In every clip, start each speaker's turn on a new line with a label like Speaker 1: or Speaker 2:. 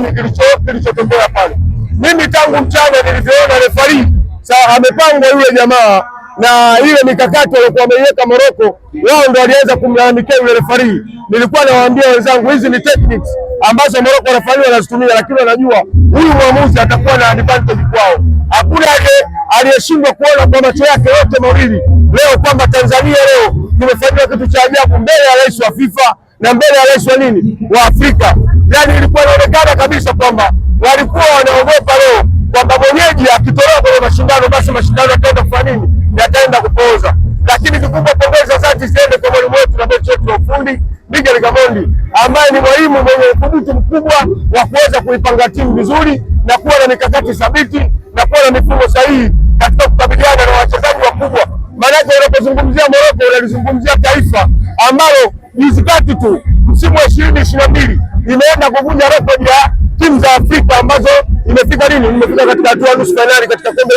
Speaker 1: nini kilichotokea pale. Mimi tangu mchana nilivyoona refari amepangwa yule jamaa na ile mikakati walikuwa wameiweka Morocco, wao ndio walianza kumlalamikia yule refari. Nilikuwa nawaambia wenzangu hizi ni techniques ambazo Morocco refari wanazitumia, lakini wanajua huyu mwamuzi atakuwa na advantage kwao. Hakuna aliyeshindwa kuona kwa macho yake yote mawili leo kwamba Tanzania leo tumefanywa kitu cha ajabu mbele ya rais wa FIFA na mbele ya rais wa nini wa Afrika. Yani ilikuwa inaonekana kabisa kwamba walikuwa wanaogopa leo kwamba mwenyeji akitolewa kwenye mashindano basi mashindano yataenda kufanya nini, yataenda kupooza. Lakini kikubwa pongeza zati ziende kwa mwalimu wetu na benchi yetu ya ufundi Miguel Gamondi, ambaye ni mwalimu mwenye uthubutu mkubwa wa kuweza kuipanga timu vizuri na kuwa na mikakati thabiti na kuwa na mifumo sahihi katika kukabiliana na wachezaji wakubwa. Maanake unapozungumzia Morocco unalizungumzia taifa ambalo juzi kati tu msimu wa 2022 imeenda kuvunja rekodi ya timu za Afrika ambazo imefika katika hatua ya nusu finali katika kombe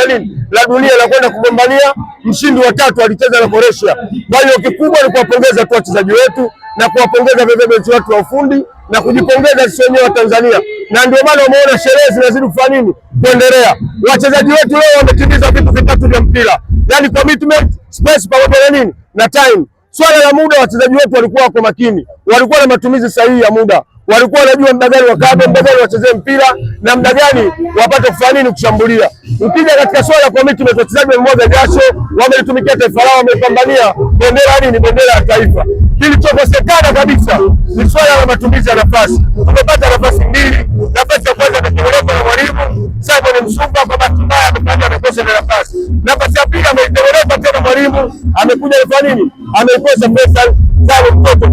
Speaker 1: la dunia na kwenda kugombania mshindi wa 3 alicheza na Croatia. Kwa hiyo kikubwa ni kuwapongeza tu wachezaji wetu na kuwapongeza vile benchi wetu wa ufundi na kujipongeza sisi wenyewe wa Tanzania, na ndio maana umeona sherehe zinazidi kufanya nini, kuendelea. Wachezaji wetu leo wametimiza vitu vitatu vya mpira, yani commitment, space pamoja na nini na time. Swala la muda, wachezaji wetu walikuwa wako makini, walikuwa na matumizi sahihi ya muda, walikuwa wanajua muda gani wakabe, muda gani wachezee mpira na muda gani wapate kufanya nini, kushambulia. Ukija katika swala la commitment, wachezaji wamemwaga jasho, wamelitumikia taifa lao, wamepambania bendera ya taifa. Kilichokosekana kabisa ni swala la matumizi ya nafasi. Tumepata nafasi mbili. Nafasi ya kwanza imetengenezwa na mwalimu Simon Msuva, kwa bahati mbaya amepata amekosa nafasi. Nafasi ya pili ameitengeneza tena mwalimu, amekuja kufanya nini, ameikosa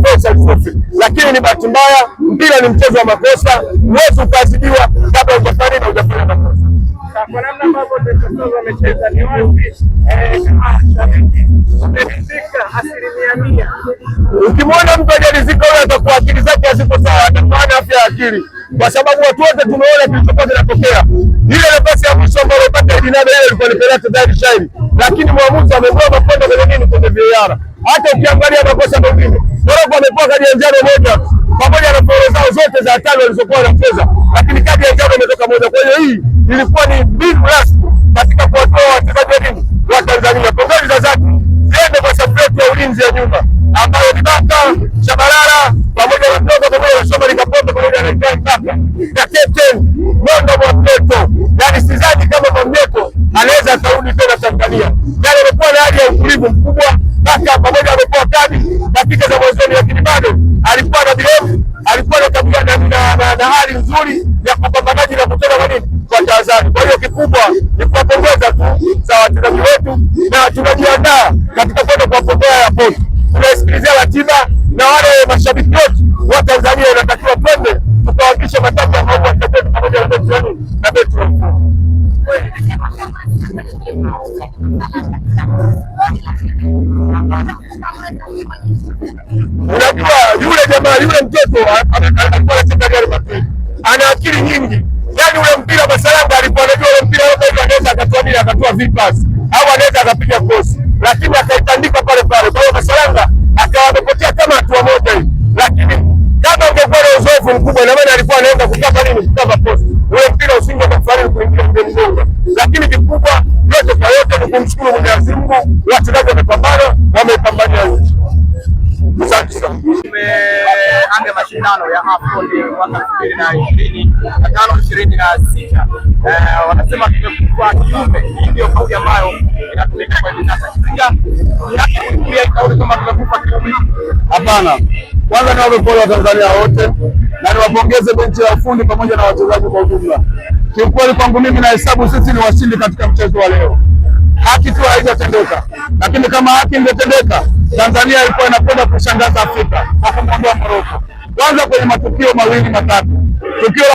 Speaker 1: Faisal Sofi. Lakini ni bahati mbaya, mpira ni mchezo wa makosa, huwezi ukaadhibiwa kabla hujafanya makosa.
Speaker 2: Kwa namna ambavyo Testozo wamecheza ni wapi asilimia 100?
Speaker 1: Ukimwona mtu hajaridhika yule atakuwa akili zake haziko sawa, atakuwa na afya ya akili, kwa sababu watu wote tumeona kilichokuwa kinatokea. Ile nafasi ya mwisho ambayo alipata Edinado ile ilikuwa ni penalty dhahiri shahiri, lakini mwamuzi amegoma kwenda kwenye VAR. Hata ukiangalia makosa mengine, Morocco amepewa kadi ya njano moja pamoja na faulu zao zote za 5 walizokuwa wanacheza, lakini kadi ya njano imetoka moja. Kwa hiyo hii ilikuwa ni big loss katika kuwatoa wachezaji wa Tanzania. Pongezi za dhati ziende kwa safu yetu ya ulinzi ya nyuma ambayo ni Baka, Shabalala pamoja na Mdogo pamoja na Shomari Kapombe pamoja na Kaka na captain Nondo Mwamnyeto. Yani sidhani kama Mwamnyeto anaweza kurudi tena Tanzania. Yani amekuwa na hali ya utulivu mkubwa. Baka pamoja amepewa kadi dakika za mwanzoni, lakini bado alikuwa na bilevu, alikuwa na tabia na hali nzuri ya kupambanaji na kutoka kwa tahadhari. Kwa hiyo kikubwa ni kuwapongeza tu za wachezaji wetu, na tunajiandaa katika kwenda kuwapokea airport. Tunasikilizia ratiba na wale mashabiki wote wa Tanzania wanatakiwa twende tukawakilisha matatu ya mambo yetu pamoja na betu. Unajua yule jamaa yule mtoto alikuwa anacheza Real Madrid, ana akili nyingi. Yani ule mpira Masalanga alikuwa anajua ule mpira wote anaweza akatoa vipas au anaweza akapiga cross, lakini akaitandika pale pale. Kwa hiyo Masalanga akawa amepotea kama hatua moja hivi, lakini kama ungekuwa na uzoefu mkubwa na maana alikuwa anaenda kukava post, ule mpira usingekuwa kuingia mgongo. Lakini kikubwa yote kwa yote ni kumshukuru Mwenyezi Mungu, wachezaji wamepambana, wamepambania nchi. Asante sana.
Speaker 2: Tumeanza mashindano ya AFCON mwaka 2025-26. Wanasema tumekuwa kiume, ndio kauli ambayo inatumika kwa hivi sasa. Pia kauli kama tumekuwa kiume.
Speaker 1: Hapana. Kwanza ni wapongeze wa Tanzania wote na niwapongeze benchi ya ufundi pamoja na wachezaji kwa ujumla. Kiukweli kwangu mimi na hesabu sisi ni washindi katika mchezo wa leo. Haki tu haijatendeka, lakini kama haki ingetendeka Tanzania ilikuwa inakwenda kushangaza Afrika kwa kumwondoa Morocco. Kwanza kwenye matukio mawili matatu. Tukio